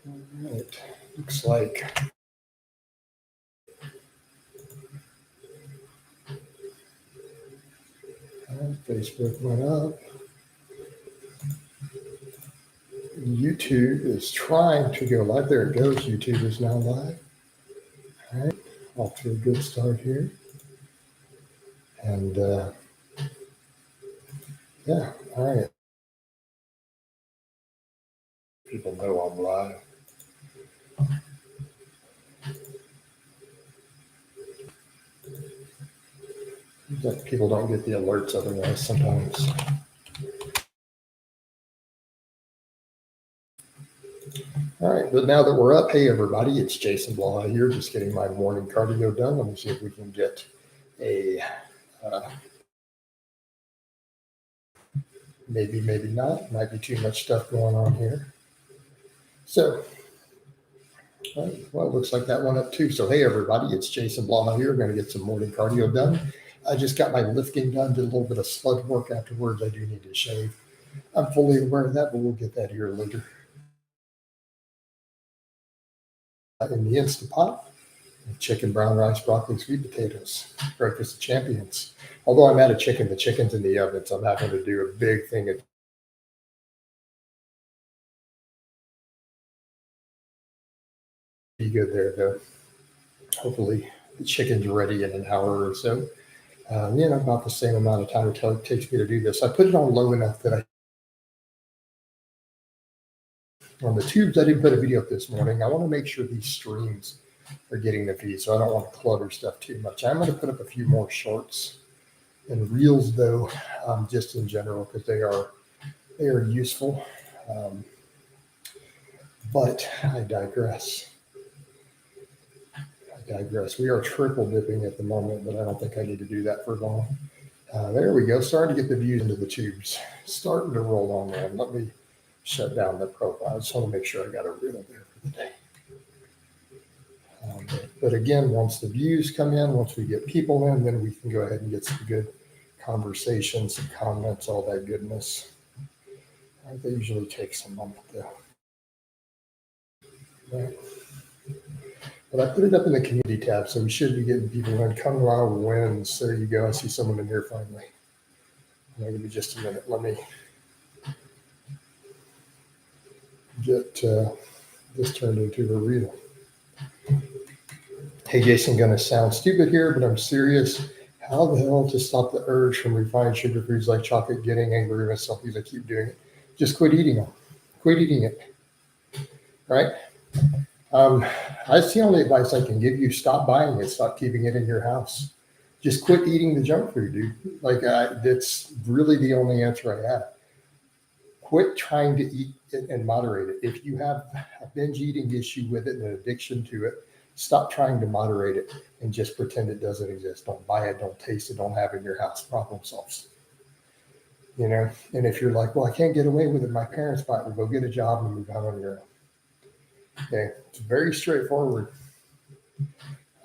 All right. Looks like Facebook went up. YouTube is trying to go live. There it goes. YouTube is now live. All right. Off to a good start here. And yeah, all right. People know I'm live. But people don't get the alerts otherwise sometimes. All right, but now that we're up, hey everybody, it's Jason Blaha here, just getting my morning cardio done. Let me see if we can get a maybe not. Might be too much stuff going on here. So, well, it looks like that went up too. So, hey everybody, it's Jason Blaha here. Going to get some morning cardio done. I just got my lifting done, did a little bit of sled work afterwards. I do need to shave. I'm fully aware of that, but we'll get that here later. In the Instant Pot, chicken, brown rice, broccoli, sweet potatoes, breakfast of champions. Although I'm out of chicken, the chicken's in the oven, so I'm having to do a big thing. Be good there, though. Hopefully, the chicken's ready in an hour or so. About the same amount of time it takes me to do this. I put it on low enough that on the tubes, I didn't put a video up this morning. I want to make sure these streams are getting the feed, so I don't want to clutter stuff too much. I'm going to put up a few more shorts and reels, though, just in general, because they are useful. But I digress. We are triple dipping at the moment, but I don't think I need to do that for long. There we go. Starting to get the views into the tubes. Starting to roll on there. Let me shut down the profile. I just want to make sure I got a reel there for the day. But again, once the views come in, once we get people in, then we can go ahead and get some good conversations, some comments, all that goodness. That usually takes a moment, though. Right. But I put it up in the community tab, so we should be getting people in. Come Wild wins. There you go. I see someone in here finally. Give me just a minute. Let me get this turned into a reel. Hey, Jason, going to sound stupid here, but I'm serious. How the hell to stop the urge from refined sugar foods like chocolate, getting angry with myself because I keep doing it? Just quit eating them. Quit eating it. Right? That's the only advice I can give you. Stop buying it. Stop keeping it in your house. Just quit eating the junk food, dude. That's really the only answer I have. Quit trying to eat it and moderate it. If you have a binge eating issue with it and an addiction to it, stop trying to moderate it and just pretend it doesn't exist. Don't buy it. Don't taste it. Don't have it in your house. Problem solves. And if you're like, well, I can't get away with it. My parents buy it. Well, go get a job and move out on your own. Okay, it's very straightforward.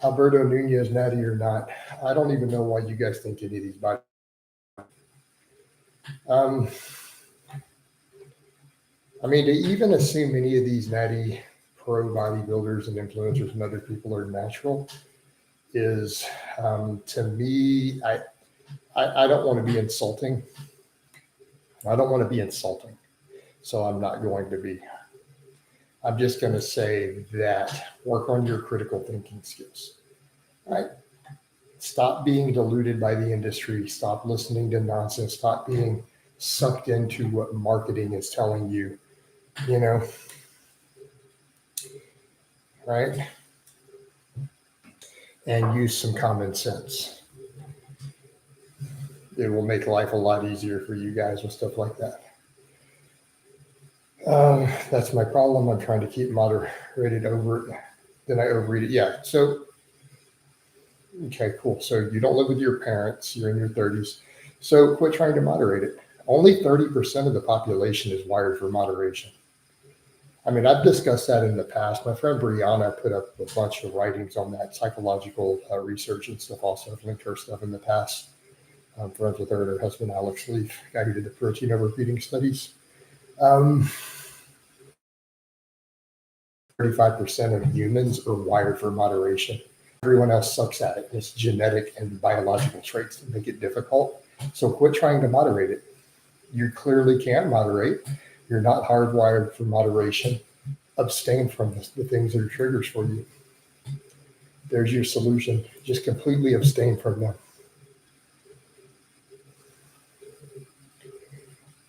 Alberto Nunez, Natty or not, I don't even know why you guys think any of these body. To even assume any of these Natty pro bodybuilders and influencers and other people are natural is, to me, I don't want to be insulting. So I'm not going to be. I'm just going to say that work on your critical thinking skills. All right? Stop being deluded by the industry. Stop listening to nonsense. Stop being sucked into what marketing is telling you, right? And use some common sense. It will make life a lot easier for you guys with stuff like that. That's my problem. I'm trying to keep moderated over it. Then I overeat it. Yeah. So, okay, cool. So you don't live with your parents. You're in your 30s. So quit trying to moderate it. Only 30% of the population is wired for moderation. I've discussed that in the past. My friend Brianna put up a bunch of writings on that, psychological research and stuff. Also, I've linked her stuff in the past. I'm friends with her and her husband, Alex Leaf, guy who did the protein overfeeding studies. 35% of humans are wired for moderation. Everyone else sucks at it. It's genetic and biological traits that make it difficult. So quit trying to moderate it. You clearly can moderate. You're not hardwired for moderation. Abstain from the things that are triggers for you. There's your solution. Just completely abstain from them.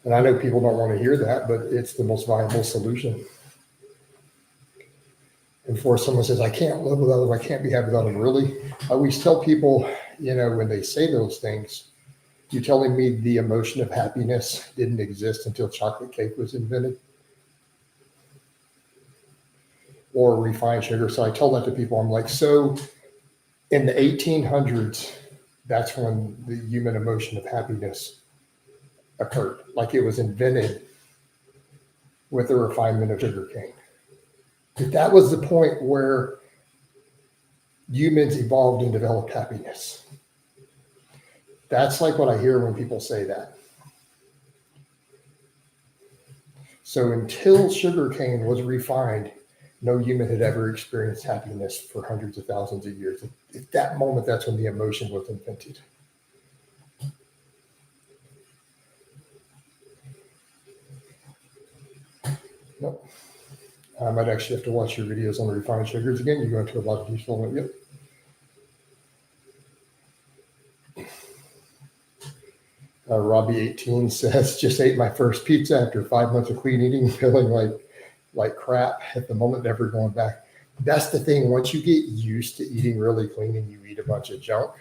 And I know people don't want to hear that, but it's the most viable solution. And before someone says, I can't live without them, I can't be happy without them, really? I always tell people, when they say those things, you're telling me the emotion of happiness didn't exist until chocolate cake was invented? Or refined sugar. So I tell that to people. I'm like, so in the 1800s, that's when the human emotion of happiness occurred. Like it was invented with the refinement of sugar cane. If that was the point where humans evolved and developed happiness, that's like what I hear when people say that. So until sugar cane was refined, no human had ever experienced happiness for hundreds of thousands of years. At that moment, that's when the emotion was invented. Nope. I might actually have to watch your videos on refined sugars again. You go into a lot of detail on it. Yep. Robbie18 says, just ate my first pizza after 5 months of clean eating, feeling like crap at the moment, never going back. That's the thing. Once you get used to eating really clean and you eat a bunch of junk,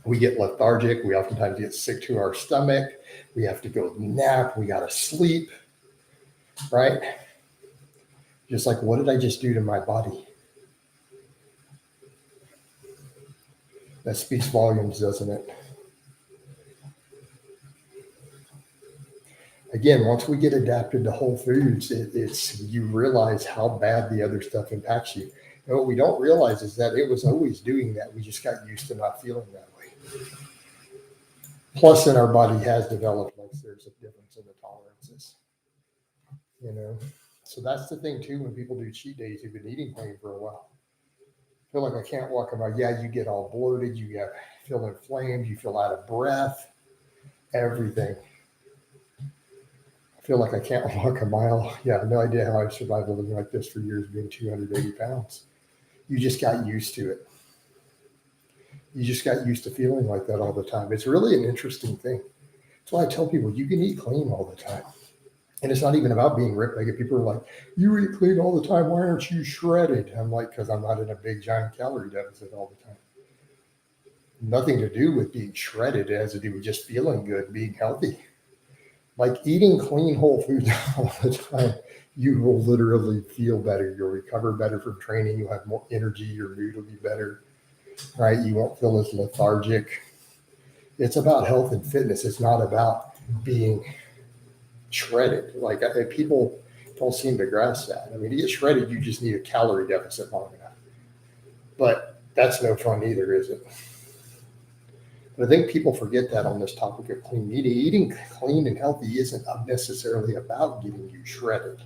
we get lethargic. We oftentimes get sick to our stomach. We have to go nap. We got to sleep, right? Just like, what did I just do to my body? That speaks volumes, doesn't it? Again, once we get adapted to whole foods, it's you realize how bad the other stuff impacts you. And what we don't realize is that it was always doing that. We just got used to not feeling that way. Plus, then our body has developed, like there's a difference in the tolerances. So that's the thing too. When people do cheat days, you've been eating clean for a while. I feel like I can't walk about. Yeah, you get all bloated. You feel inflamed. You feel out of breath. Everything. I feel like I can't walk a mile. Yeah, I have no idea how I've survived living like this for years, being 280 pounds. You just got used to it. You just got used to feeling like that all the time. It's really an interesting thing. That's why I tell people you can eat clean all the time. And it's not even about being ripped. I get people who are like, you eat clean all the time. Why aren't you shredded? I'm like, because I'm not in a big, giant calorie deficit all the time. Nothing to do with being shredded. It has to do with just feeling good, being healthy. Like eating clean whole foods all the time, you will literally feel better. You'll recover better from training. You'll have more energy. Your mood will be better, right? You won't feel as lethargic. It's about health and fitness. It's not about being shredded. Like people don't seem to grasp that. I mean, to get shredded, you just need a calorie deficit long enough. But that's no fun either, is it? But I think people forget that on this topic of clean eating. Eating clean and healthy isn't necessarily about getting you shredded.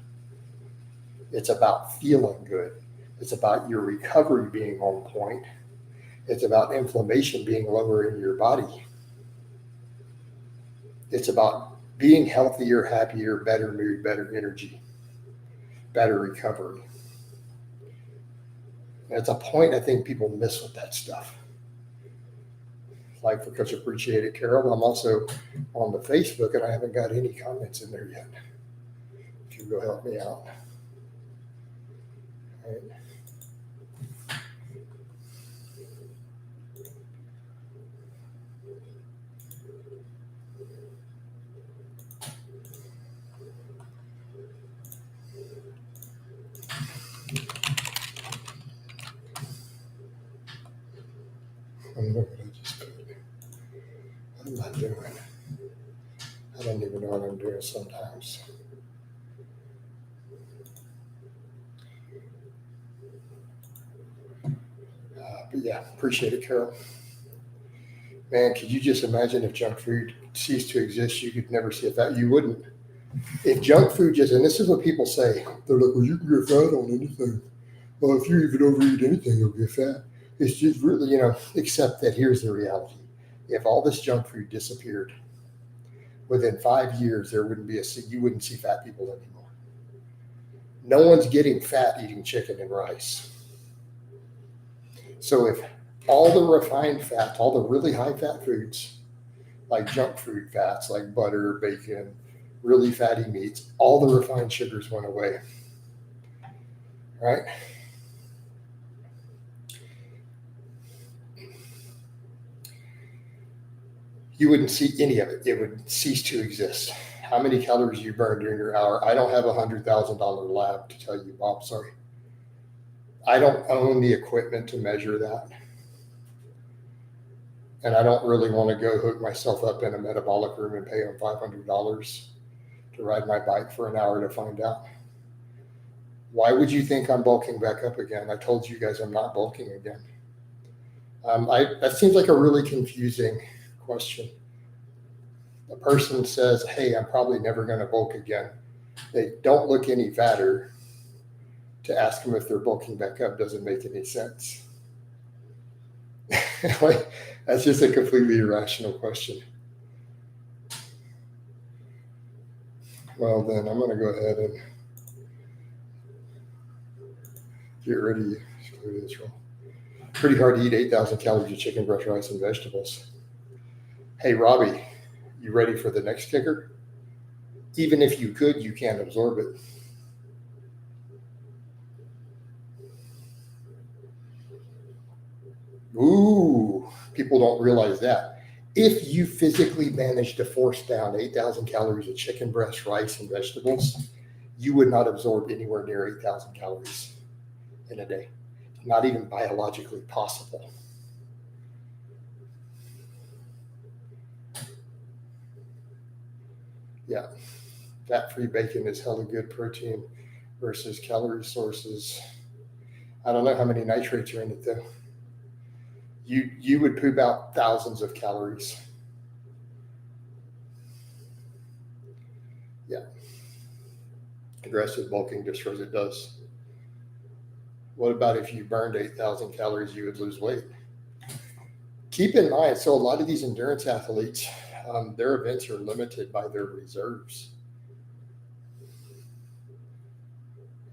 It's about feeling good. It's about your recovery being on point. It's about inflammation being lower in your body. It's about being healthier, happier, better mood, better energy, better recovery. That's a point I think people miss with that stuff. Like for Coach Appreciate It, Carol. I'm also on the Facebook and I haven't got any comments in there yet. If you go help me out. All right. Look what I just put. What am I doing? I don't even know what I'm doing sometimes. But yeah, appreciate it, Carol. Man, could you just imagine if junk food ceased to exist? You could never see it. That you wouldn't. If junk food just, and this is what people say, they're like, well, you can get fat on anything. Well, if you even overeat anything, you'll get fat. It's just really, except that here's the reality. If all this junk food disappeared, within 5 years, you wouldn't see fat people anymore. No one's getting fat eating chicken and rice. So if all the refined fats, all the really high fat foods, like junk food fats, like butter, bacon, really fatty meats, all the refined sugars went away, right? You wouldn't see any of it. It would cease to exist. How many calories you burn during your hour? I don't have a $100,000 lab to tell you, Bob. Sorry. I don't own the equipment to measure that. And I don't really want to go hook myself up in a metabolic room and pay them $500 to ride my bike for an hour to find out. Why would you think I'm bulking back up again? I told you guys I'm not bulking again. That seems like a really confusing question. A person says, hey, I'm probably never going to bulk again. They don't look any fatter. To ask them if they're bulking back up doesn't make any sense. That's just a completely irrational question. Well, then I'm going to go ahead and get rid of you. This wrong. Pretty hard to eat 8,000 calories of chicken, breast, rice, and vegetables. Hey, Robbie, you ready for the next kicker? Even if you could, you can't absorb it. Ooh, people don't realize that. If you physically managed to force down 8,000 calories of chicken breast, rice, and vegetables, you would not absorb anywhere near 8,000 calories in a day. Not even biologically possible. Yeah, fat-free bacon is hella good protein versus calorie sources. I don't know how many nitrates are in it though. You would poop out thousands of calories. Yeah. Aggressive bulking destroys it does. What about if you burned 8,000 calories, you would lose weight? Keep in mind, so a lot of these endurance athletes, their events are limited by their reserves.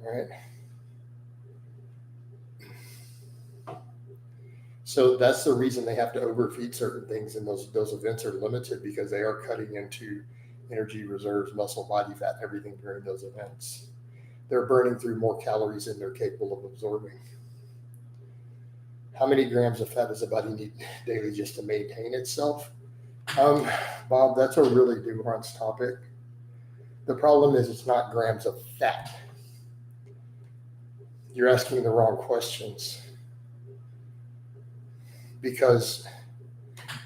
All right. So that's the reason they have to overfeed certain things, and those events are limited because they are cutting into energy reserves, muscle, body fat, everything during those events. They're burning through more calories than they're capable of absorbing. How many grams of fat does a body need daily just to maintain itself? Bob, that's a really nuanced topic. The problem is it's not grams of fat. You're asking the wrong questions. Because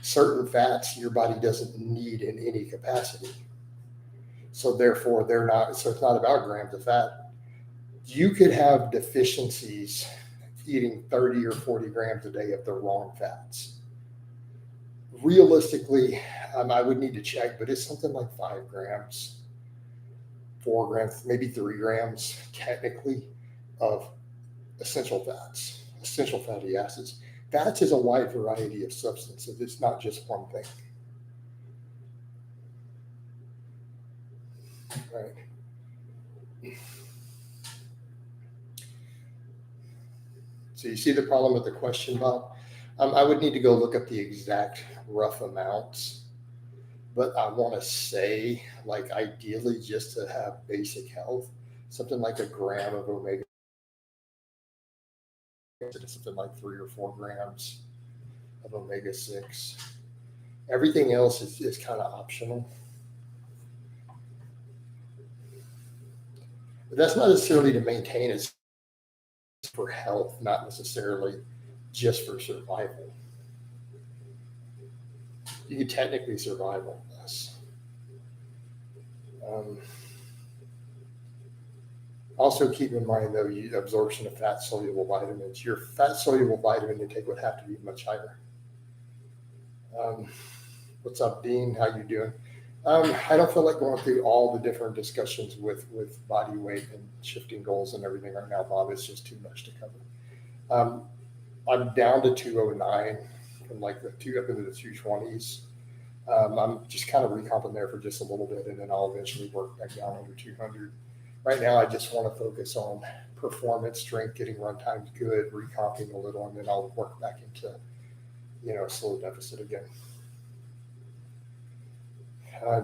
certain fats your body doesn't need in any capacity. So therefore so it's not about grams of fat. You could have deficiencies eating 30 or 40 grams a day of the wrong fats. Realistically, I would need to check, but it's something like 5 grams, 4 grams, maybe 3 grams technically of essential fats, essential fatty acids. Fats is a wide variety of substances. It's not just one thing. Right. So you see the problem with the question, Bob? I would need to go look up the exact rough amounts, but I want to say, like, ideally just to have basic health, something like a gram of omega, something like 3 or 4 grams of omega-6. Everything else is kind of optional. But that's not necessarily to maintain, it's for health, not necessarily just for survival. You can technically survive on this. Also keep in mind, though, absorption of fat-soluble vitamins. Your fat-soluble vitamin intake would have to be much higher. What's up, Dean? How you doing? I don't feel like going through all the different discussions with body weight and shifting goals and everything right now, Bob. It's just too much to cover. Um, I'm down to 209 from like the two up into the 220s. I'm just kind of recomping there for just a little bit, and then I'll eventually work back down under 200. Right now, I just want to focus on performance, strength, getting run times good, recomping a little, and then I'll work back into, a slow deficit again.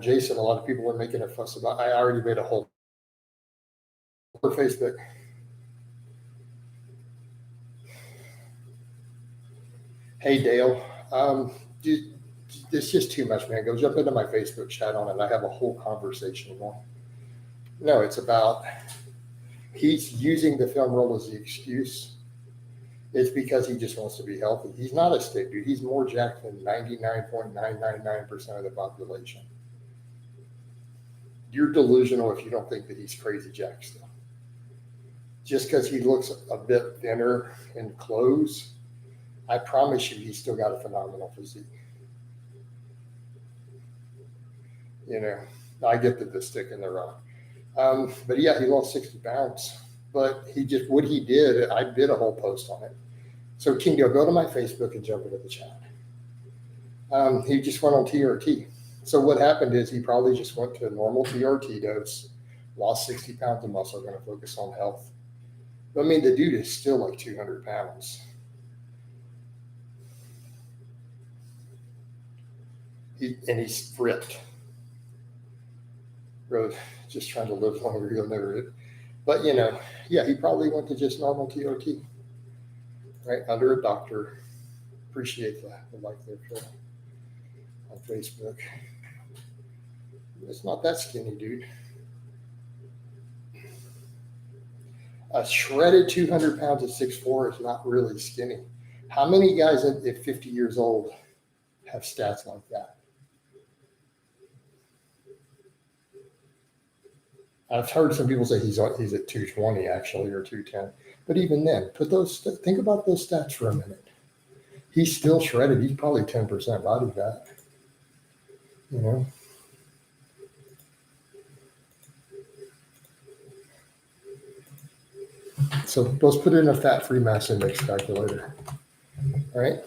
Jason, a lot of people are making a fuss about. I already made a whole for Facebook. Hey Dale, dude, it's just too much, man. Go jump into my Facebook chat on it. I have a whole conversation on. No, it's about he's using the film roll as the excuse. It's because he just wants to be healthy. He's not a stick dude. He's more jacked than 99.999% of the population. You're delusional if you don't think that he's crazy jacked still. Just because he looks a bit thinner in clothes, I promise you he's still got a phenomenal physique. I get the stick in the rock. But yeah, he lost 60 pounds. But what he did, I did a whole post on it. So Kingo, go to my Facebook and jump into the chat. He just went on TRT. So what happened is he probably just went to a normal TRT dose, lost 60 pounds of muscle, going to focus on health. But I mean, the dude is still like 200 pounds. He's ripped. Really, just trying to live longer, he'll never hit. But, he probably went to just normal TRT, right, under a doctor. Appreciate the like there, Phil, on Facebook. It's not that skinny, dude. A shredded 200 pounds at 6'4" is not really skinny. How many guys at 50 years old have stats like that? I've heard some people say he's at 220 actually, or 210. But even then, think about those stats for a minute. He's still shredded. He's probably 10% body fat. So let's put in a fat-free mass index calculator. All right.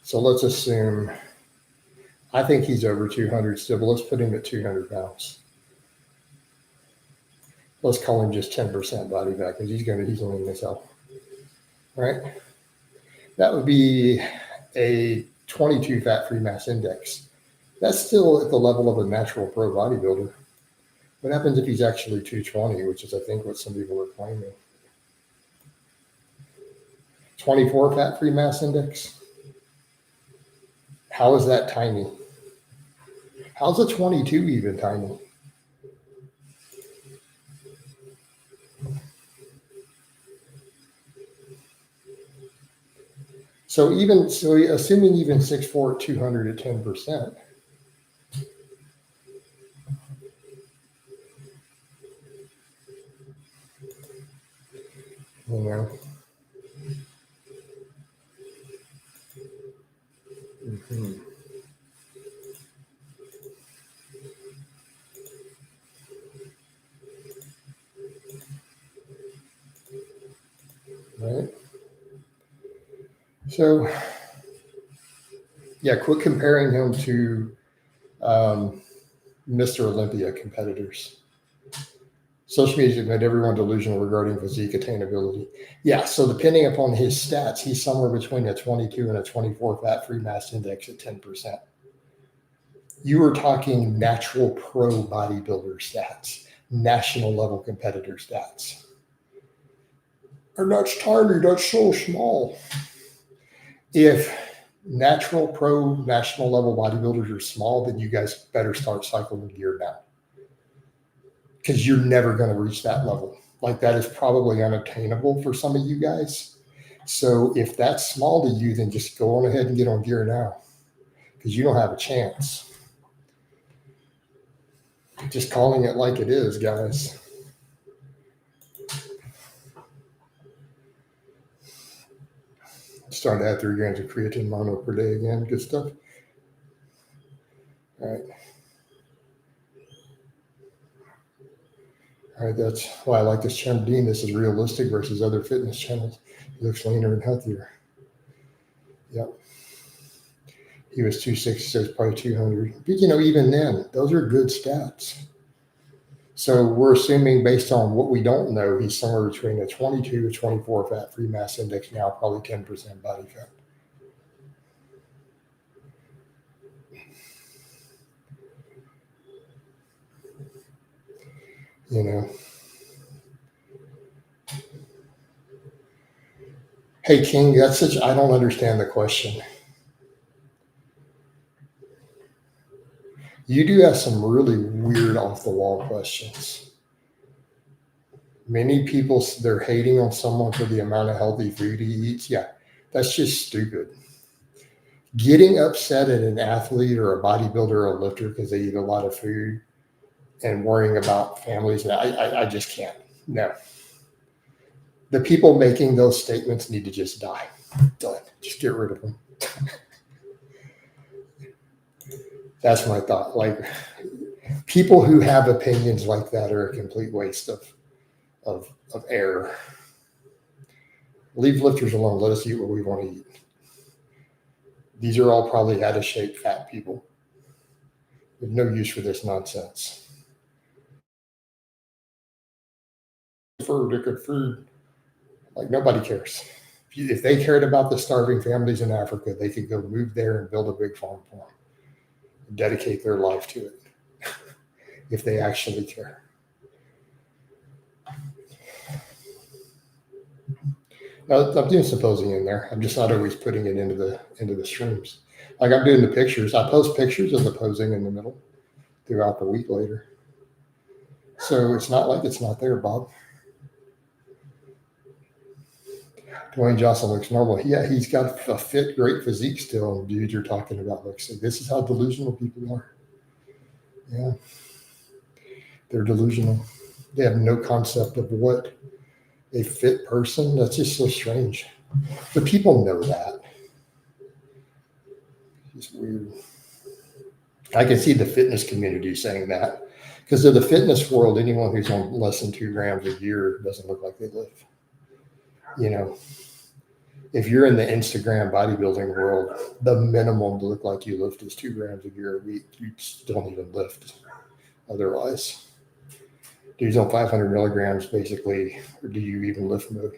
So let's assume, I think he's over 200 still, but let's put him at 200 pounds. Let's call him just 10% body fat because he's lean as hell. Right? That would be a 22 fat-free mass index. That's still at the level of a natural pro bodybuilder. What happens if he's actually 220, which is, I think, what some people are claiming? 24 fat-free mass index? How is that tiny? How's a 22 even tiny? So assuming even 6'4" at 200 at 10%. Mm-hmm. Right. So, yeah, quit comparing him to Mr. Olympia competitors. Social media made everyone delusional regarding physique attainability. Yeah, so depending upon his stats, he's somewhere between a 22 and a 24 fat-free mass index at 10%. You were talking natural pro bodybuilder stats, national level competitor stats. And that's tiny, that's so small. If natural pro national level bodybuilders are small, then you guys better start cycling gear now. Because you're never going to reach that level. Like, that is probably unattainable for some of you guys. So if that's small to you, then just go on ahead and get on gear now, because you don't have a chance. Just calling it like it is, guys. Starting to add 3 grams of creatine mono per day again. Good stuff. All right. All right, that's why I like this channel. Dean, this is realistic versus other fitness channels. He looks leaner and healthier. Yep. He was 260, so it's probably 200. But, even then, those are good stats. So we're assuming based on what we don't know, he's somewhere between a 22 to 24 fat-free mass index now, probably 10% body fat. Hey, King, I don't understand the question. You do have some really weird off-the-wall questions. Many people, they're hating on someone for the amount of healthy food he eats. Yeah, that's just stupid. Getting upset at an athlete or a bodybuilder or a lifter because they eat a lot of food and worrying about families, I just can't. No. The people making those statements need to just die. Done. Just get rid of them. That's my thought. Like, people who have opinions like that are a complete waste of air. Leave lifters alone. Let us eat what we want to eat. These are all probably out of shape fat people. There's no use for this nonsense. For good food, like nobody cares. If they cared about the starving families in Africa, they could go move there and build a big farm for them, and dedicate their life to it, if they actually care. I'm doing supposing in there. I'm just not always putting it into the streams. Like I'm doing the pictures. I post pictures of the posing in the middle throughout the week later. So it's not like it's not there, Bob. Dwayne Johnson looks normal. Yeah, he's got a fit, great physique still. And dude, you're talking about looks like this is how delusional people are. Yeah, they're delusional. They have no concept of what a fit person. That's just so strange. But people know that. It's weird. I can see the fitness community saying that, because of the fitness world, anyone who's on less than 2 grams a year doesn't look like they live. If you're in the Instagram bodybuilding world, the minimum to look like you lift is 2 grams a year a week. You just don't even lift otherwise. Dudes on 500 milligrams, basically, or do you even lift mode?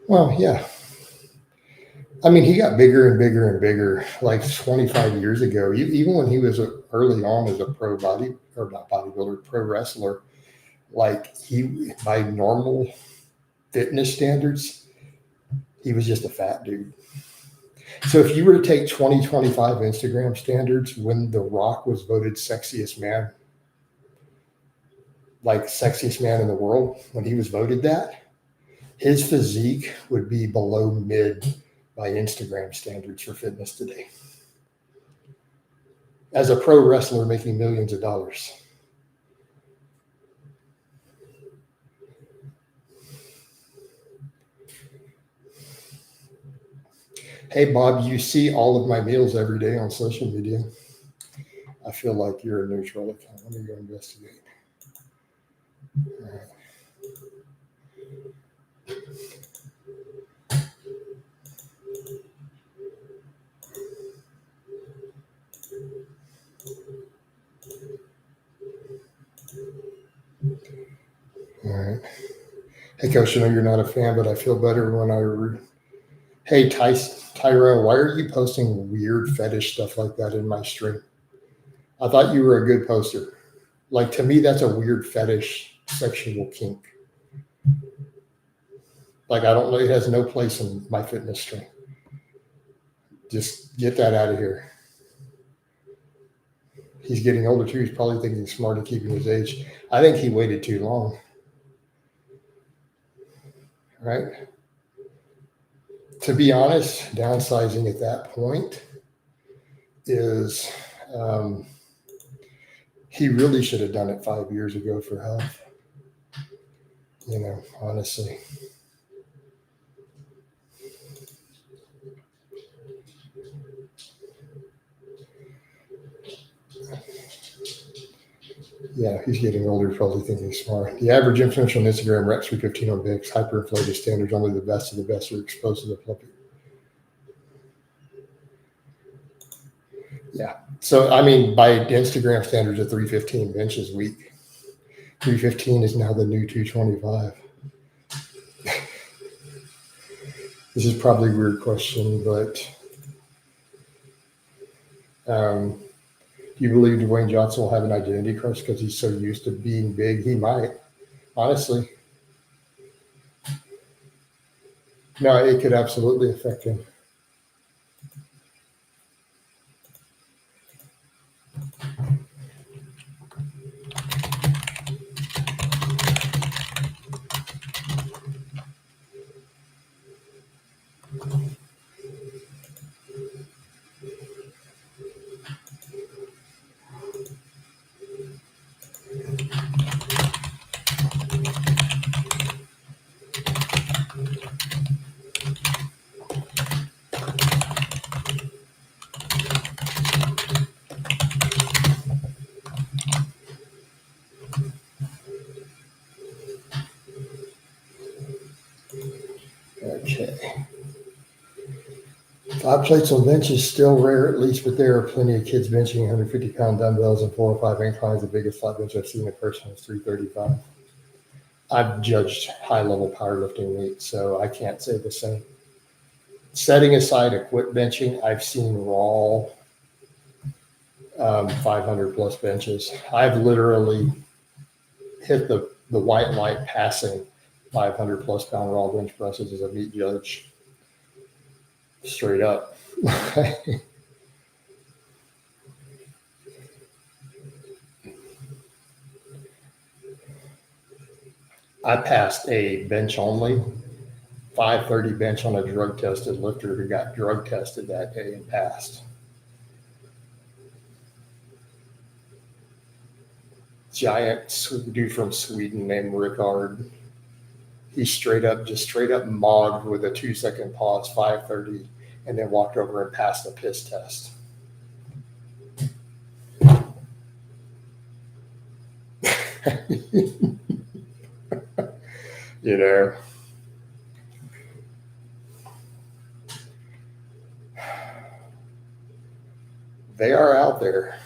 Well, yeah. I mean, he got bigger and bigger and bigger, like 25 years ago. Even when he was early on as a pro pro wrestler, like by normal fitness standards, he was just a fat dude. So if you were to take 2025 Instagram standards, when The Rock was voted sexiest man, like sexiest man in the world, when he was voted that, his physique would be below mid by Instagram standards for fitness today. As a pro wrestler making millions of dollars. Hey, Bob, you see all of my meals every day on social media. I feel like you're a neutral account. Let me go investigate. All right. All right. Hey, Coach, I know you're not a fan, but I feel better when I Hey, Tyrell, why are you posting weird fetish stuff like that in my stream? I thought you were a good poster. Like, to me, that's a weird fetish sexual kink. Like, I don't know. It has no place in my fitness stream. Just get that out of here. He's getting older, too. He's probably thinking he's smart and keeping his age. I think he waited too long. Right? To be honest, downsizing at that point is he really should have done it 5 years ago for health. Honestly. Yeah, he's getting older, probably thinking he's smart. The average influencer on Instagram reps 315 on VIX, hyperinflated standards, only the best of the best are exposed to the public. Yeah. So, I mean, by Instagram standards, a 315 bench is weak. 315 is now the new 225. This is probably a weird question, but do you believe Dwayne Johnson will have an identity crisis because he's so used to being big? He might, honestly. No, it could absolutely affect him. Okay. 5 plates on bench is still rare, at least, but there are plenty of kids benching 150-pound dumbbells and 4 or 5 inclines. The biggest flat bench I've seen in person is 335. I've judged high-level powerlifting meets, so I can't say the same. Setting aside a quit benching, I've seen raw 500-plus benches. I've literally hit the white light passing 500-plus pound raw bench presses as a meet judge. Straight up. I passed a bench only 530 bench on a drug tested lifter who got drug tested that day and passed. Giant dude from Sweden named Rickard. He straight up mogged with a 2-second pause, 530, and then walked over and passed the piss test. You know, they are out there.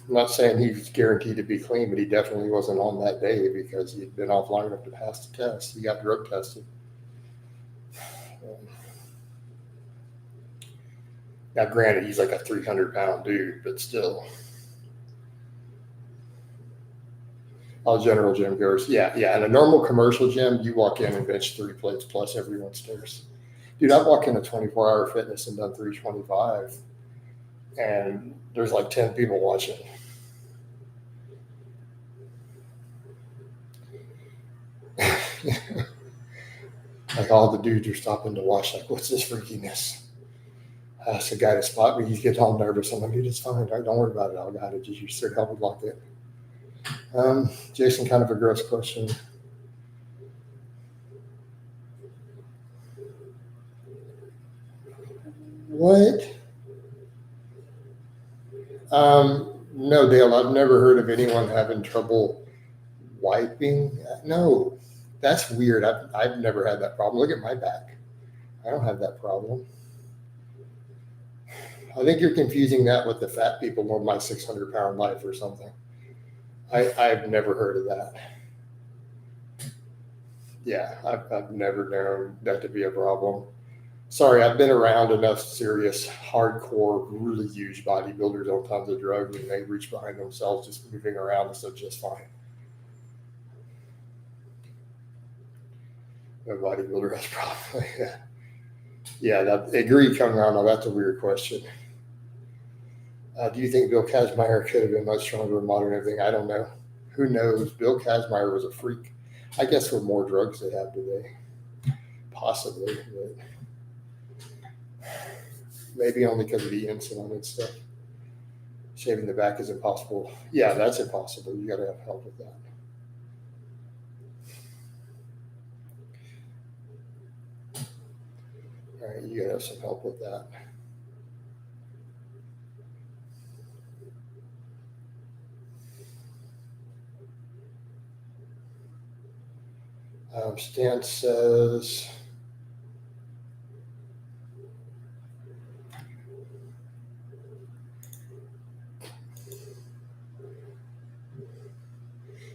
I'm not saying he's guaranteed to be clean, but he definitely wasn't on that day because he'd been off long enough to pass the test. He got drug tested. Now, granted, he's like a 300-pound dude, but still. All general gym goers. Yeah. In a normal commercial gym, you walk in and bench 3 plates plus everyone stares. Dude, I've walked into 24-hour fitness and done 325, and there's like 10 people watching. Like all the dudes are stopping to watch, like, what's this freakiness? I asked a guy to spot me. He's getting all nervous. I'm like, dude, it's fine. Don't worry about it. I got it. Just you sit help me block it. Jason, kind of a gross question. What? No, Dale, I've never heard of anyone having trouble wiping. No, that's weird. I've never had that problem. Look at my back. I don't have that problem. I think you're confusing that with the fat people on my 600-pound life or something. I've never heard of that. Yeah, I've never known that to be a problem. Sorry, I've been around enough serious, hardcore, really huge bodybuilders on tons of drugs, and they reach behind themselves just moving around, and so just fine. No bodybuilder has probably, yeah. That agree coming around. Now that's a weird question. Do you think Bill Kazmaier could have been much stronger in modern everything? I don't know. Who knows? Bill Kazmaier was a freak. I guess with more drugs they have today, possibly, but maybe only because of the insulin and stuff. Shaving the back is impossible. Yeah, that's impossible. You got to have help with that. All right, you got to have some help with that. Stan says,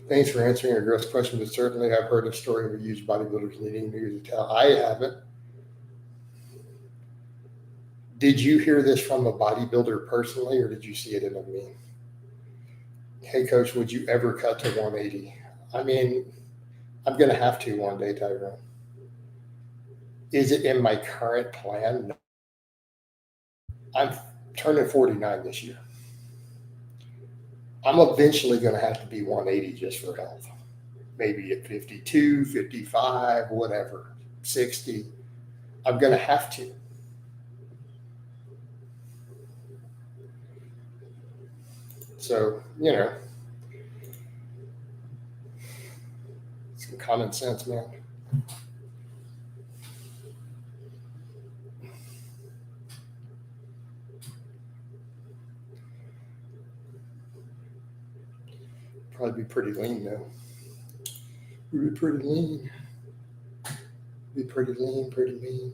thanks for answering a gross question, but certainly I've heard a story of a huge bodybuilders needing news to tell. I haven't. Did you hear this from a bodybuilder personally, or did you see it in a meme? Hey, coach, would you ever cut to 180? I mean, I'm going to have to one day, Tyrone. Is it in my current plan? No. I'm turning 49 this year. I'm eventually going to have to be 180 just for health. Maybe at 52, 55, whatever, 60. I'm going to have to. So, some common sense, man. Probably be pretty lean, though. We'd be pretty lean. Be pretty lean, pretty lean.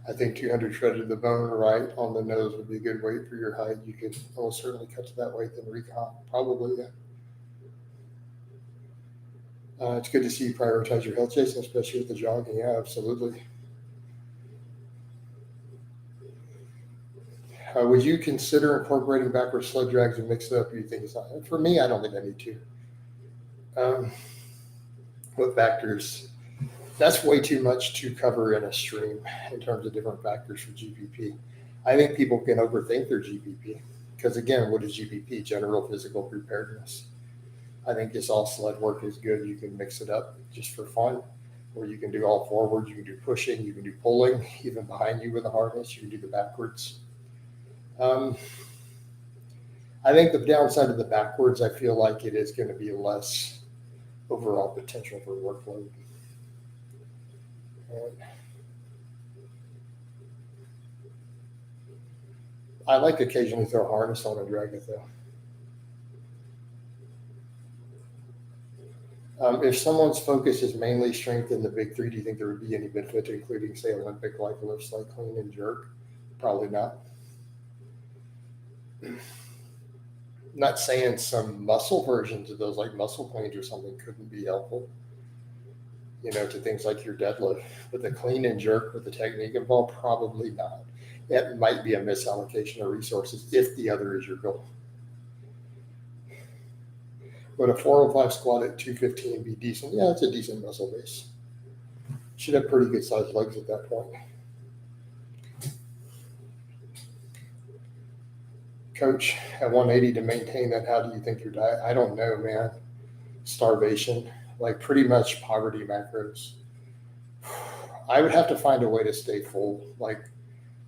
I think 200 shredded to the bone, right on the nose would be a good weight for your height. You could almost certainly cut to that weight than recon. Probably, yeah. It's good to see you prioritize your health, Jason, especially with the jogging. Yeah, absolutely. Would you consider incorporating backward sled drags and mix it up? You think it's not? For me, I don't think I need to. What factors? That's way too much to cover in a stream in terms of different factors for GPP. I think people can overthink their GPP because, again, what is GPP? General physical preparedness. I think just all sled work is good. You can mix it up just for fun, or you can do all forward. You can do pushing. You can do pulling, even behind you with a harness. You can do the backwards. I think the downside of the backwards, I feel like it is going to be less overall potential for workload. And I like occasionally throw a harness on and drag it though. If someone's focus is mainly strength in the big three, do you think there would be any benefit to including, say, Olympic like lifts like clean and jerk? Probably not. Not saying some muscle versions of those, like muscle cleans or something, couldn't be helpful, to things like your deadlift. But the clean and jerk with the technique involved, probably not. It might be a misallocation of resources if the other is your goal. Would a 405 squat at 215 be decent? Yeah, it's a decent muscle base. Should have pretty good sized legs at that point. Coach, at 180 to maintain that, how do you think your diet? I don't know, man. Starvation, like pretty much poverty macros. I would have to find a way to stay full. Like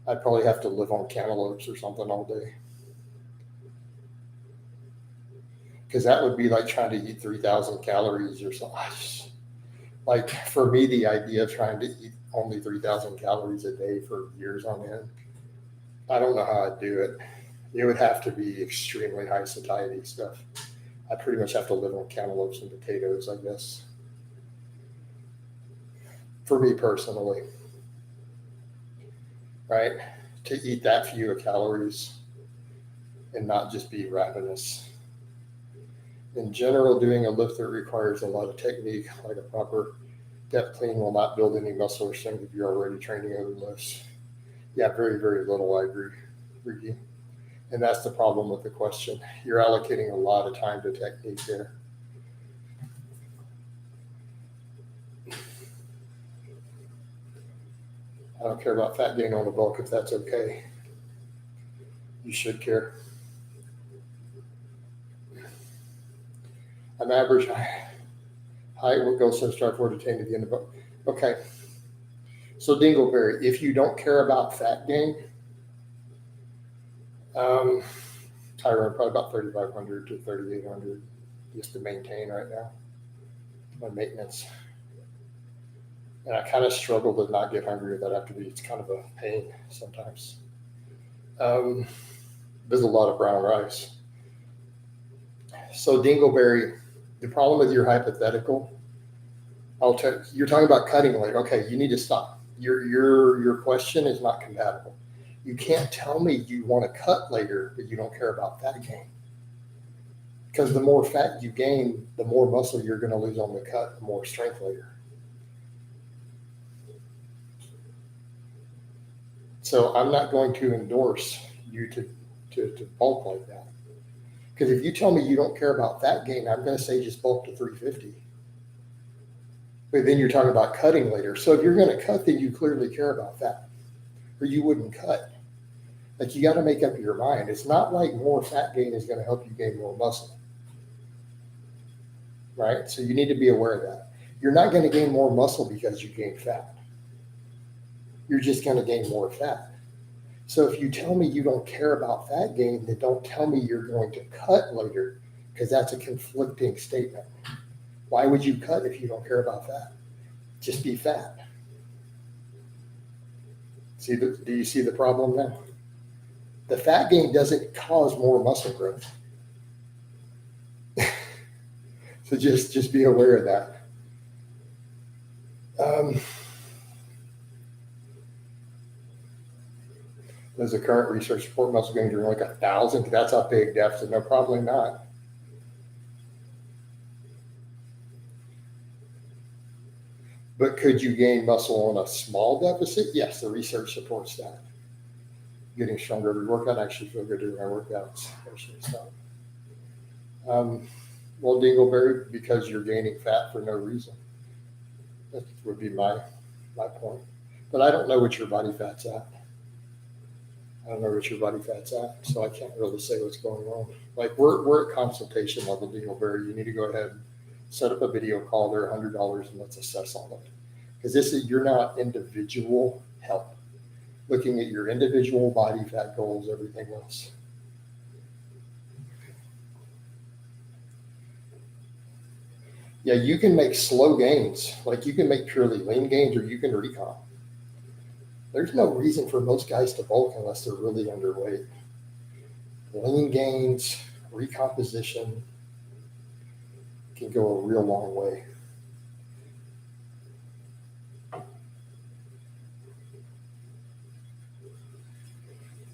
I'd probably have to live on cantaloupes or something all day. Because that would be like trying to eat 3,000 calories or something. Like for me, the idea of trying to eat only 3,000 calories a day for years on end, I don't know how I'd do it. It would have to be extremely high satiety stuff. I pretty much have to live on cantaloupes and potatoes, I guess. For me personally, right? To eat that few calories and not just be ravenous. In general, doing a lift that requires a lot of technique, like a proper depth clean, will not build any muscle or strength if you're already training other lifts. Yeah, very, very little, I agree. And that's the problem with the question. You're allocating a lot of time to technique there. I don't care about fat gain on the bulk if that's okay. You should care. I'm average height will go so start 4 to 10 to the end of the book. Okay. So Dingleberry, if you don't care about fat gain, Tyrone probably about 3,500 to 3,800 just to maintain right now, my maintenance. And I kind of struggle to not get hungry with that after the, it's kind of a pain sometimes. There's a lot of brown rice. So Dingleberry, the problem with your hypothetical, you're talking about cutting later. Okay, you need to stop. Your question is not compatible. You can't tell me you want to cut later, but you don't care about fat gain. Because the more fat you gain, the more muscle you're going to lose on the cut, the more strength later. So I'm not going to endorse you to bulk like that. Because if you tell me you don't care about fat gain, I'm going to say just bulk to 350. But then you're talking about cutting later. So if you're going to cut, then you clearly care about fat, or you wouldn't cut. Like, you got to make up your mind. It's not like more fat gain is going to help you gain more muscle, right? So you need to be aware of that. You're not going to gain more muscle because you gain fat. You're just going to gain more fat. So if you tell me you don't care about fat gain, then don't tell me you're going to cut later, because that's a conflicting statement. Why would you cut if you don't care about fat? Just be fat. Do you see the problem now? The fat gain doesn't cause more muscle growth. So just be aware of that. Does the current research support muscle gain during like 1,000? That's a big deficit. No, probably not. But could you gain muscle on a small deficit? Yes, the research supports that. Getting stronger every workout. I actually feel good doing my workouts. Well, Dingleberry, because you're gaining fat for no reason. That would be my point. But I don't know what your body fat's at. So I can't really say what's going on. Like, we're at consultation level, Dingleberry. You need to go ahead and set up a video call. They're $100 and let's assess all of it. Because you're not individual help. Looking at your individual body fat goals, everything else. Yeah, you can make slow gains. Like, you can make purely lean gains, or you can recomp. There's no reason for most guys to bulk unless they're really underweight. Lean gains, recomposition can go a real long way.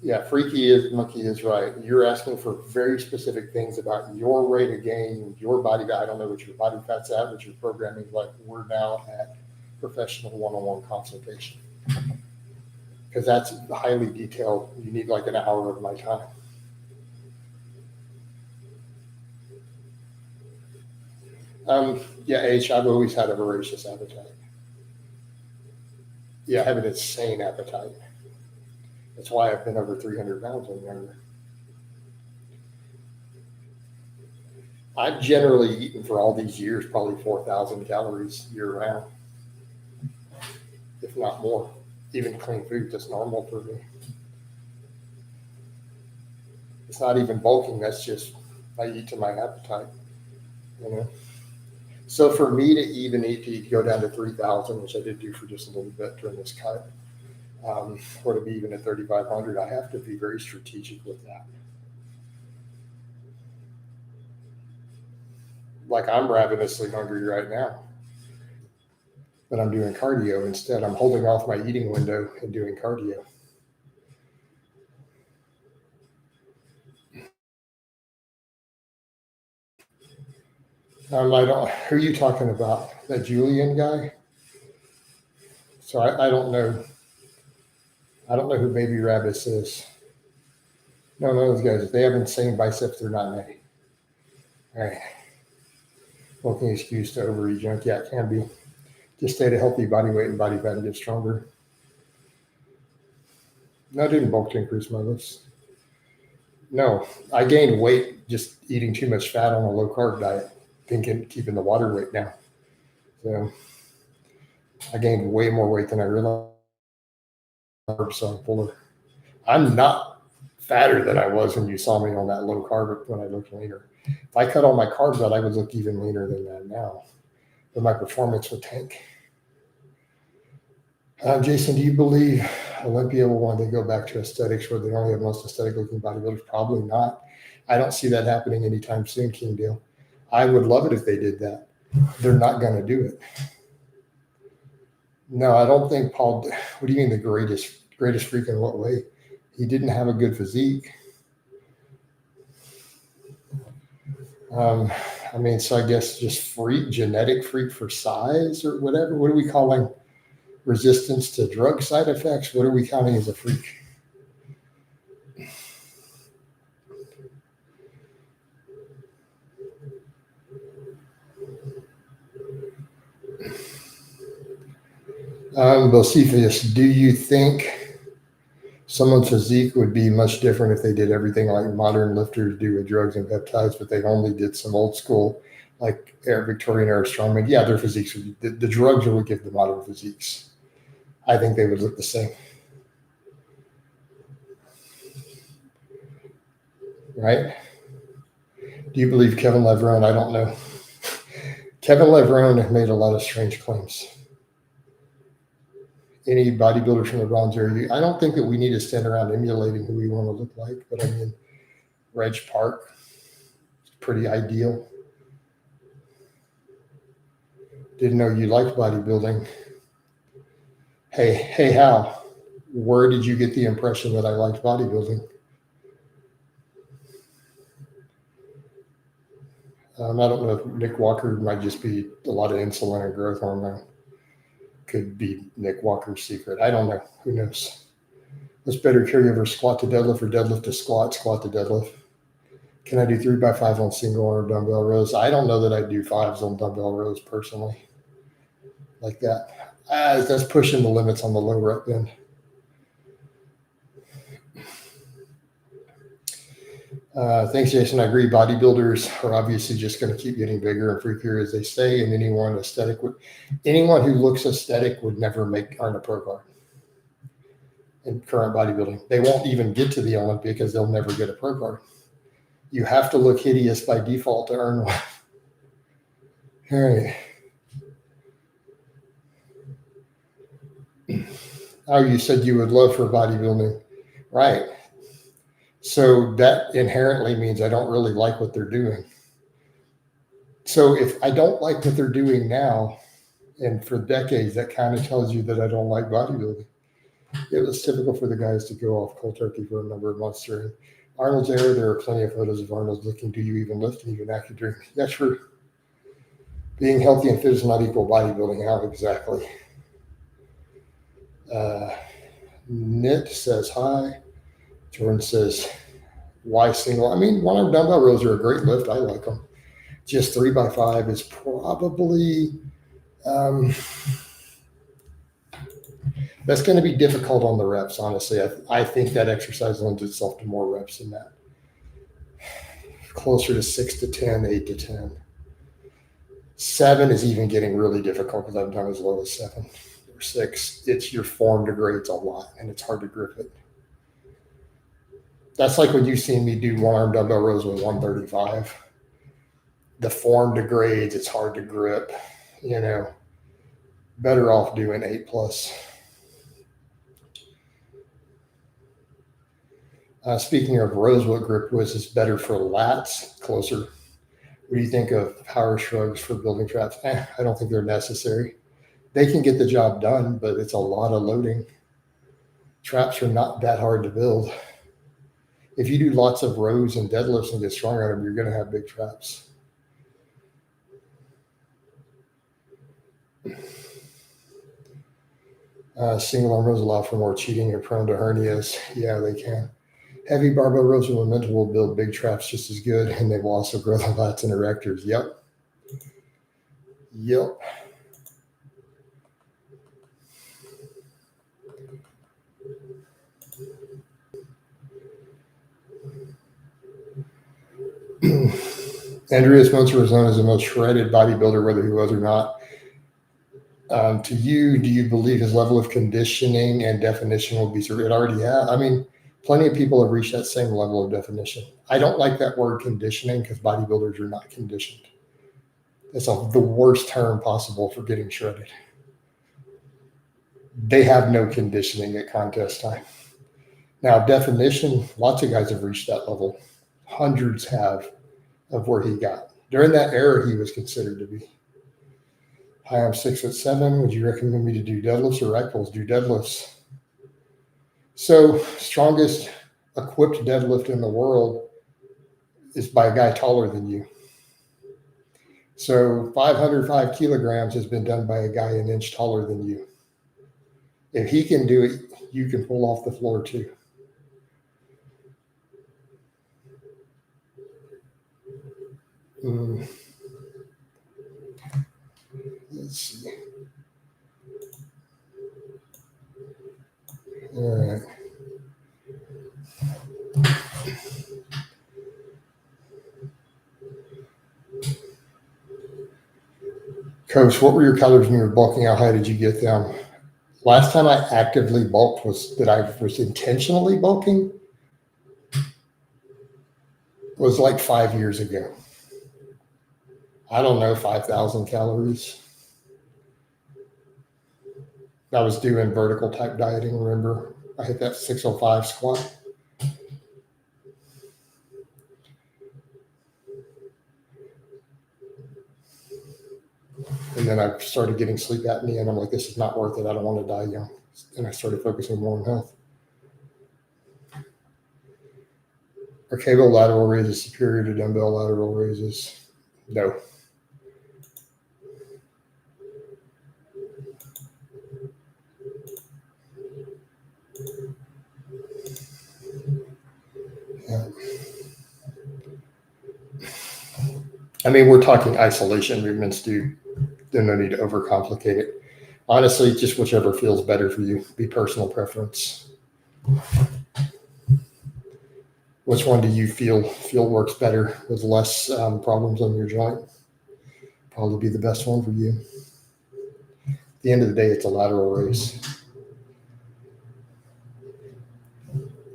Yeah, Monkey is right. You're asking for very specific things about your rate of gain, your body fat. I don't know what your body fat's at, what your programming is like. We're now at professional one-on-one consultation, because that's highly detailed. You need like an hour of my time. Yeah, I've always had a voracious appetite. Yeah, I have an insane appetite. That's why I've been over 300 pounds when younger. I've generally eaten for all these years probably 4,000 calories year round, if not more. Even clean food, that's normal for me. It's not even bulking. That's just, I eat to my appetite, you know. So for me to even eat to go down to 3,000, which I did do for just a little bit during this cut, or to be even at 3,500, I have to be very strategic with that. Like, I'm ravenously hungry right now, but I'm doing cardio instead. I'm holding off my eating window and doing cardio. Who are you talking about? That Julian guy? So I don't know. I don't know who Baby Rabbit is. No, those guys, if they have insane biceps, they're not natty. All right. Bulking excuse to overeat junk. Yeah, it can be. Just stay at a healthy body weight and body fat and get stronger. No, I didn't bulk to increase my lifts. No, I gained weight just eating too much fat on a low carb diet. thinking keeping the water weight now. So I gained way more weight than I realized. So I'm fuller. I'm not fatter than I was when you saw me on that low carb when I looked leaner. If I cut all my carbs out, I would look even leaner than that now. But my performance would tank. Jason, do you believe Olympia will one day go back to aesthetics where they only have most aesthetic looking bodybuilders? Probably not. I don't see that happening anytime soon, King Deal. I would love it if they did that. They're not going to do it. No, I don't think Paul. What do you mean the greatest freak in what way? He didn't have a good physique. I mean, so I guess just genetic freak for size or whatever. What are we calling resistance to drug side effects? What are we counting as a freak? Bocephus, do you think someone's physique would be much different if they did everything like modern lifters do with drugs and peptides, but they only did some old school, like Victorian era strongmen? Yeah, their physiques would be, the drugs would give the modern physiques. I think they would look the same. Right? Do you believe Kevin Levrone? I don't know. Kevin Levrone made a lot of strange claims. Any bodybuilders from the Bronze Era, I don't think that we need to stand around emulating who we want to look like, but I mean, Reg Park is pretty ideal. Didn't know you liked bodybuilding. Hey, Hal, where did you get the impression that I liked bodybuilding? I don't know if Nick Walker might just be a lot of insulin and growth hormone. Could be Nick Walker's secret. I don't know. Who knows? What's better, carryover squat to deadlift or deadlift to squat, squat to deadlift? Can I do 3x5 on single arm dumbbell rows? I don't know that I do 5s on dumbbell rows personally. Like that. That's pushing the limits on the low rep end. Thanks, Jason. I agree. Bodybuilders are obviously just going to keep getting bigger and freakier as they say, and anyone who looks aesthetic would never earn a pro card in current bodybuilding. They won't even get to the Olympia because they'll never get a pro card. You have to look hideous by default to earn one. All right. Oh, you said you would love for bodybuilding. Right. So that inherently means I don't really like what they're doing. So if I don't like what they're doing now, and for decades, that kind of tells you that I don't like bodybuilding. It was typical for the guys to go off cold turkey for a number of months during Arnold's era. There are plenty of photos of Arnold looking, do you even lift and even active during? Yeah, sure. Being healthy and fit is not equal bodybuilding. How exactly? Knit says hi. Jordan says, why single? I mean, one-arm dumbbell rows are a great lift. I like them. Just 3x5 is probably that's going to be difficult on the reps, honestly. I think that exercise lends itself to more reps than that. Closer to 6 to 10, 8 to 10. 7 is even getting really difficult because I've done as low as 7 or 6. Your form degrades a lot and it's hard to grip it. That's like when you've seen me do one-arm dumbbell rows with 135. The form degrades, it's hard to grip, better off doing 8+. Speaking of rows, what grip was is better for lats? Closer. What do you think of power shrugs for building traps? I don't think they're necessary. They can get the job done, but it's a lot of loading. Traps are not that hard to build. If you do lots of rows and deadlifts and get strong at them, you're going to have big traps. Single arm rows allow for more cheating and prone to hernias. Yeah, they can. Heavy barbell rows with momentum will build big traps just as good, and they will also grow the lats and erectors. Yep. Andreas Meltzer was known as the most shredded bodybuilder, whether he was or not. To you, do you believe his level of conditioning and definition will be surveyed? It already has. I mean, plenty of people have reached that same level of definition. I don't like that word conditioning because bodybuilders are not conditioned. That's the worst term possible for getting shredded. They have no conditioning at contest time. Now, definition, lots of guys have reached that level. Hundreds have of where he got. During that era, he was considered to be. Hi, I'm 6'7". Would you recommend me to do deadlifts or rack pulls? Do deadlifts. So, strongest equipped deadlift in the world is by a guy taller than you. So 505 kilograms has been done by a guy an inch taller than you. If he can do it, you can pull off the floor too. Let's see. All right. Coach, what were your calories when you were bulking? How high did you get them? Last time I actively bulked was that I was intentionally bulking was like 5 years ago. I don't know, 5,000 calories. I was doing vertical type dieting, remember? I hit that 605 squat. And then I started getting sleep apnea, and I'm like, this is not worth it. I don't want to die young. And I started focusing more on health. Are cable lateral raises superior to dumbbell lateral raises? No. Yeah. I mean, we're talking isolation movements, dude. There's no need to overcomplicate it. Honestly, just whichever feels better for you. Be personal preference. Which one do you feel works better with less problems on your joint? Probably be the best one for you. At the end of the day, it's a lateral raise.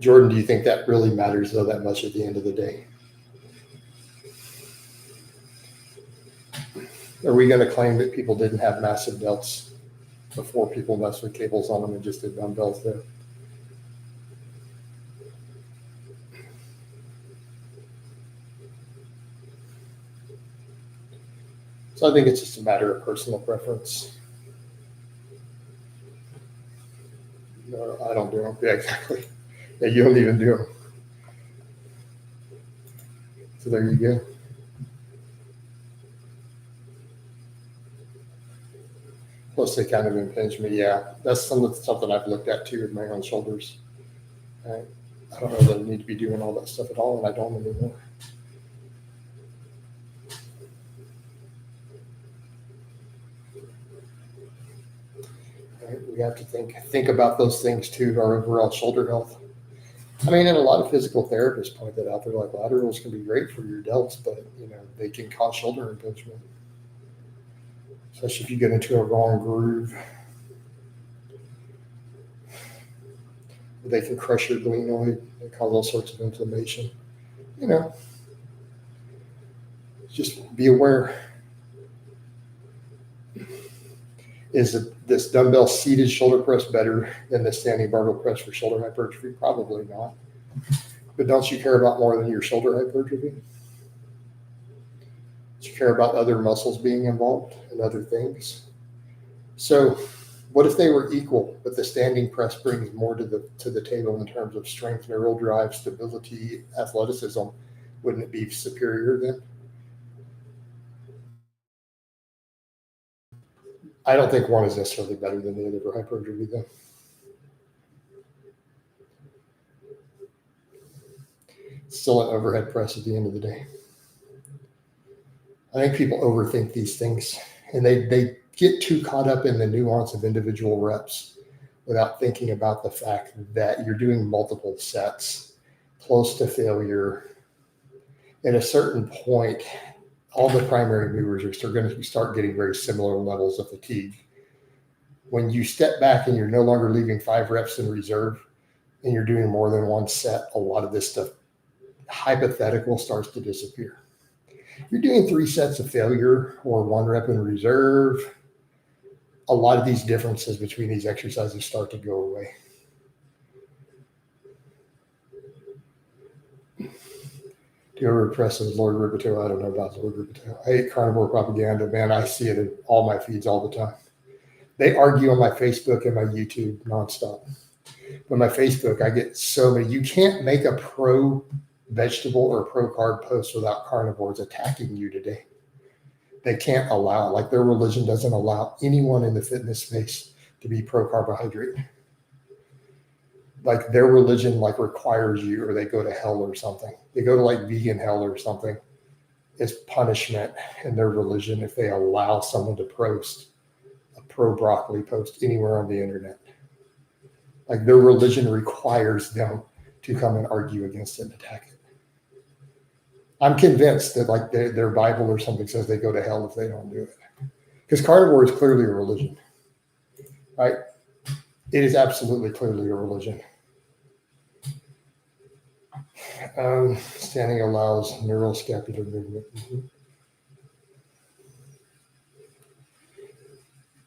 Jordan, do you think that really matters though that much at the end of the day? Are we going to claim that people didn't have massive delts before people messed with cables on them and just did dumbbells there? So I think it's just a matter of personal preference. No, I don't do them. Yeah, exactly. Yeah, you don't even do them. So there you go. Plus, they kind of impinge me. Yeah, that's something I've looked at too with my own shoulders. Right? I don't know that I need to be doing all that stuff at all, and I don't anymore. Right? We have to think about those things too, our overall shoulder health. I mean, and a lot of physical therapists point that out. They're like, laterals can be great for your delts, but they can cause shoulder impingement, especially if you get into a wrong groove. They can crush your glenoid. They cause all sorts of inflammation. Just be aware. Is this dumbbell seated shoulder press better than the standing barbell press for shoulder hypertrophy? Probably not. But don't you care about more than your shoulder hypertrophy? Do you care about other muscles being involved and other things? So what if they were equal, but the standing press brings more to the table in terms of strength, neural drive, stability, athleticism? Wouldn't it be superior then? I don't think one is necessarily better than the other for hypertrophy, though. Still an overhead press at the end of the day. I think people overthink these things, and they get too caught up in the nuance of individual reps without thinking about the fact that you're doing multiple sets close to failure. At a certain point, all the primary movers are going to start getting very similar levels of fatigue. When you step back and you're no longer leaving 5 reps in reserve and you're doing more than one set, a lot of this stuff, hypothetical, starts to disappear. You're doing 3 sets of failure or 1 rep in reserve, a lot of these differences between these exercises start to go away. Do you ever press as Lord Ripito? I don't know about Lord Ripito. I hate carnivore propaganda, man. I see it in all my feeds all the time. They argue on my Facebook and my YouTube nonstop. But my Facebook, I get so many. You can't make a pro vegetable or pro carb post without carnivores attacking you today. They can't allow, like their religion doesn't allow anyone in the fitness space to be pro carbohydrate. Like their religion like requires you, or they go to hell or something. They go to like vegan hell or something. It's punishment in their religion if they allow someone to post a pro broccoli post anywhere on the internet. Like their religion requires them to come and argue against it and attack it. I'm convinced that like their Bible or something says they go to hell if they don't do it. Because carnivore is clearly a religion, right? It is absolutely clearly a religion. Standing allows neuroscapular movement.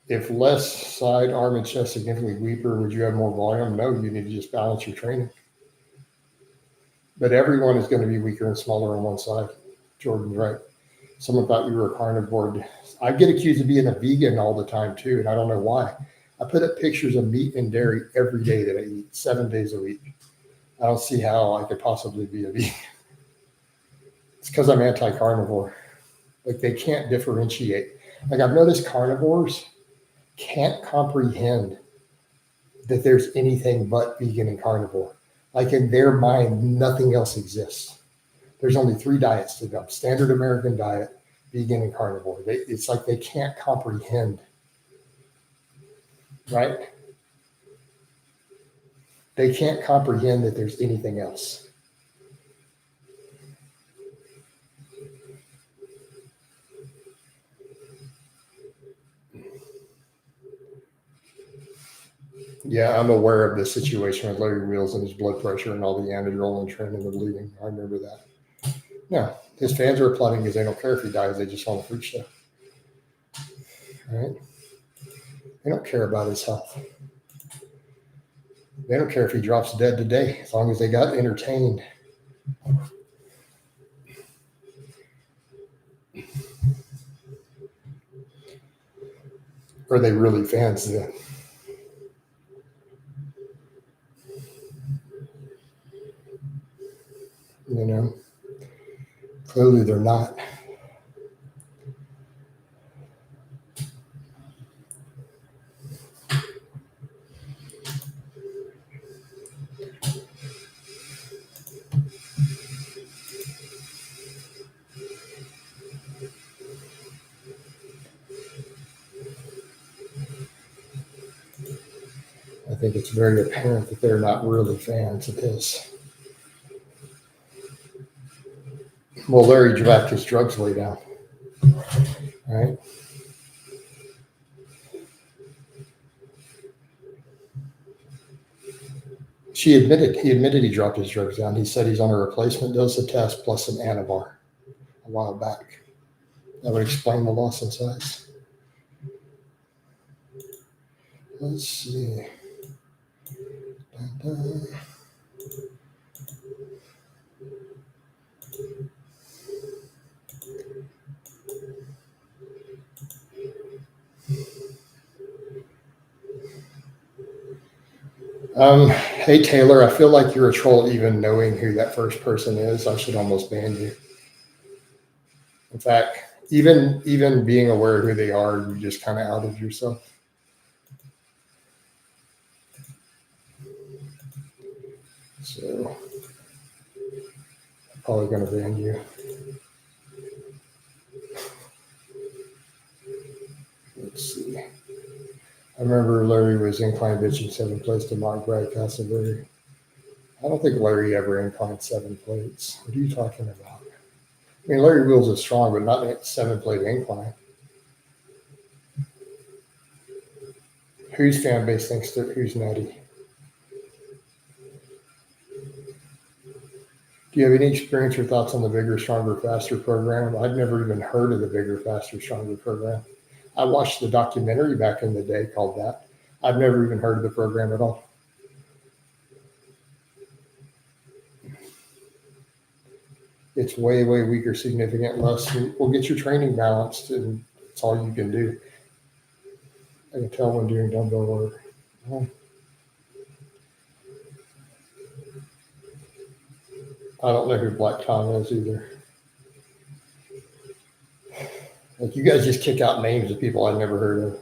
If less side, arm, and chest significantly weaker, would you have more volume? No, you need to just balance your training. But everyone is going to be weaker and smaller on one side. Jordan's right. Someone thought you were a carnivore. I get accused of being a vegan all the time too, and I don't know why. I put up pictures of meat and dairy every day that I eat, 7 days a week. I don't see how I could possibly be a vegan. It's because I'm anti-carnivore. Like they can't differentiate. Like I've noticed carnivores can't comprehend that there's anything but vegan and carnivore. Like in their mind, nothing else exists. There's only 3 diets to them: standard American diet, vegan, and carnivore. It's like they can't comprehend, right? They can't comprehend that there's anything else. Yeah, I'm aware of the situation with Larry Wheels and his blood pressure and all the anti-rolling trend and the bleeding. I remember that. No, his fans are applauding because they don't care if he dies. They just want to freak show. Right? They don't care about his health. They don't care if he drops dead today, as long as they got entertained. Are they really fans then? You know, clearly they're not. I think it's very apparent that they're not really fans of his. Well, Larry backed his drugs way down, right? He admitted he dropped his drugs down. He said he's on a replacement dose of test plus some Anavar a while back. That would explain the loss in size. Let's see. Hey, Taylor, I feel like you're a troll even knowing who that first person is. I should almost ban you. In fact, even being aware of who they are, you just kind of outed yourself. So I'm probably going to ban you. Let's see. I remember Larry was incline bitching 7 plates to Mark Brad Castleberry. I don't think Larry ever inclined 7 plates. What are you talking about? I mean, Larry Wheels is strong, but not at 7-plate incline. Whose fan base thinks that who's Natty? Do you have any experience or thoughts on the Bigger, Stronger, Faster program? I'd never even heard of the Bigger, Faster, Stronger program. I watched the documentary back in the day called that. I've never even heard of the program at all. It's way, way weaker, significant less. We'll get your training balanced, and it's all you can do. I can tell when doing dumbbell work. I don't know who Black Tom is either. Like, you guys just kick out names of people I've never heard of.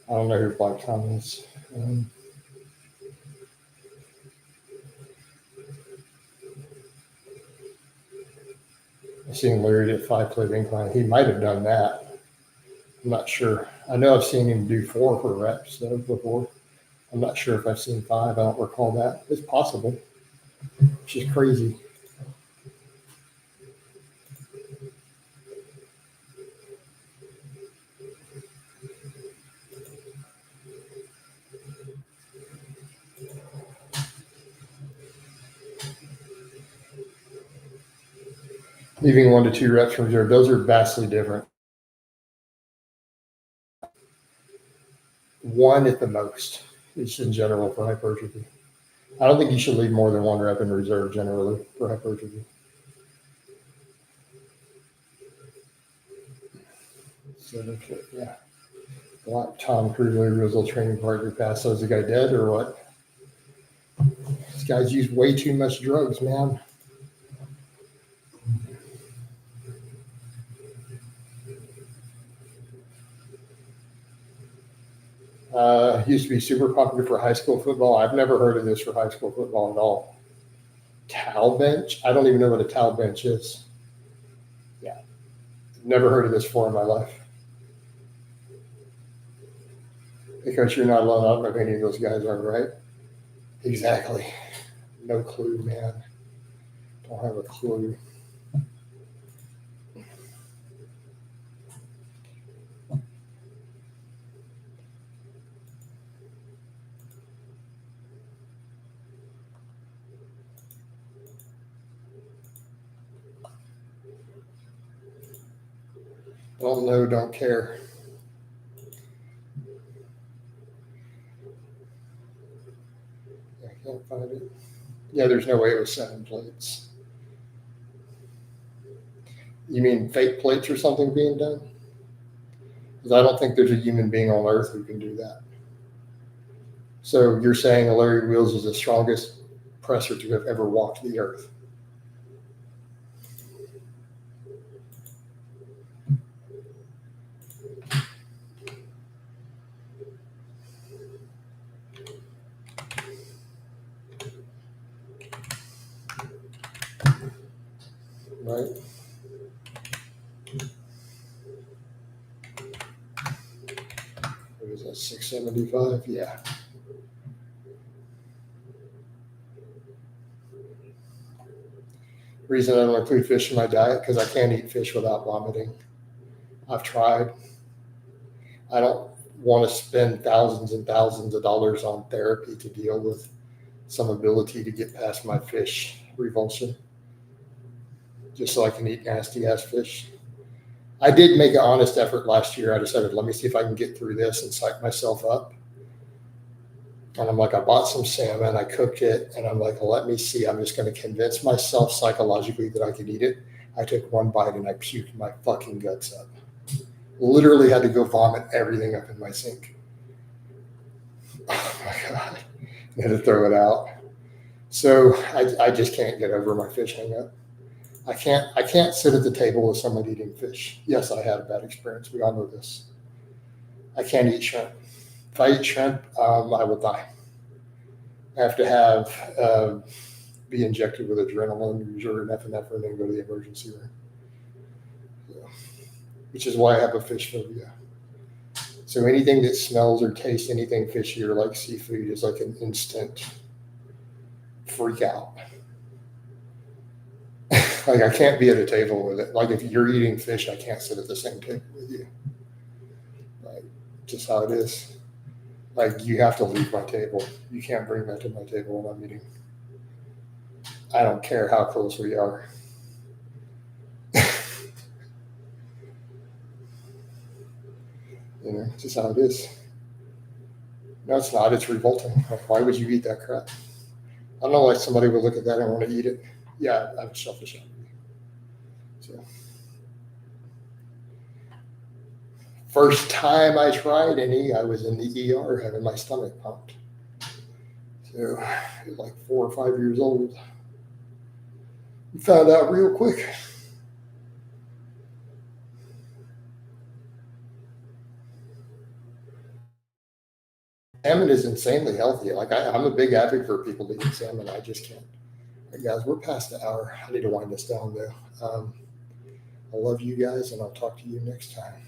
I don't know who Black Tom is. I've seen Larry at 5-plate incline. He might have done that. I'm not sure. I know I've seen him do 4 for reps though before. I'm not sure if I've seen 5. I don't recall that. It's possible. It's just crazy. Leaving 1 to 2 reps from reserve, those are vastly different. 1 at the most, it's in general for hypertrophy. I don't think you should leave more than 1 rep in reserve generally for hypertrophy. So, yeah. Black Tom Cruise, Larry Roosevelt training partner passed. So is the guy dead or what? These guys use way too much drugs, man. Used to be super popular for high school football. I've never heard of this for high school football at all. Towel bench? I don't even know what a towel bench is. Yeah. Never heard of this before in my life. Because you're not alone. I don't know if any of those guys are, right? Exactly. No clue, man. Don't have a clue. Don't know, don't care. I can't find it. Yeah, there's no way it was 7 plates. You mean fake plates or something being done? Because I don't think there's a human being on earth who can do that. So you're saying Larry Wheels is the strongest presser to have ever walked the earth? Right? What is that, 675? Yeah. Reason I don't include fish in my diet, because I can't eat fish without vomiting. I've tried. I don't want to spend thousands and thousands of dollars on therapy to deal with some ability to get past my fish revulsion, just so I can eat nasty ass fish. I did make an honest effort last year. I decided, let me see if I can get through this and psych myself up. And I'm like, I bought some salmon, I cooked it, and I'm like, let me see. I'm just going to convince myself psychologically that I could eat it. I took 1 bite and I puked my fucking guts up. Literally had to go vomit everything up in my sink. Oh my God. I had to throw it out. So I just can't get over my fish hang up. I can't sit at the table with someone eating fish. Yes, I had a bad experience. We all know this. I can't eat shrimp. If I eat shrimp, I will die. I have to be injected with adrenaline, usually epinephrine, and then go to the emergency room. So, which is why I have a fish phobia. So anything that smells or tastes anything fishy or like seafood is like an instant freak out. Like I can't be at a table with it. Like if you're eating fish, I can't sit at the same table with you. Like just how it is. Like you have to leave my table. You can't bring that to my table when I'm eating. I don't care how close we are. You know, just how it is. No, it's not. It's revolting. Like, why would you eat that crap? I don't know, like somebody would look at that and want to eat it. Yeah, I'm selfish. So, first time I tried any, I was in the ER having my stomach pumped. So, like 4 or 5 years old. We found out real quick. Salmon is insanely healthy. Like I'm a big advocate for people to eat salmon. I just can't. Hey guys, we're past the hour. I need to wind this down though. I love you guys, and I'll talk to you next time.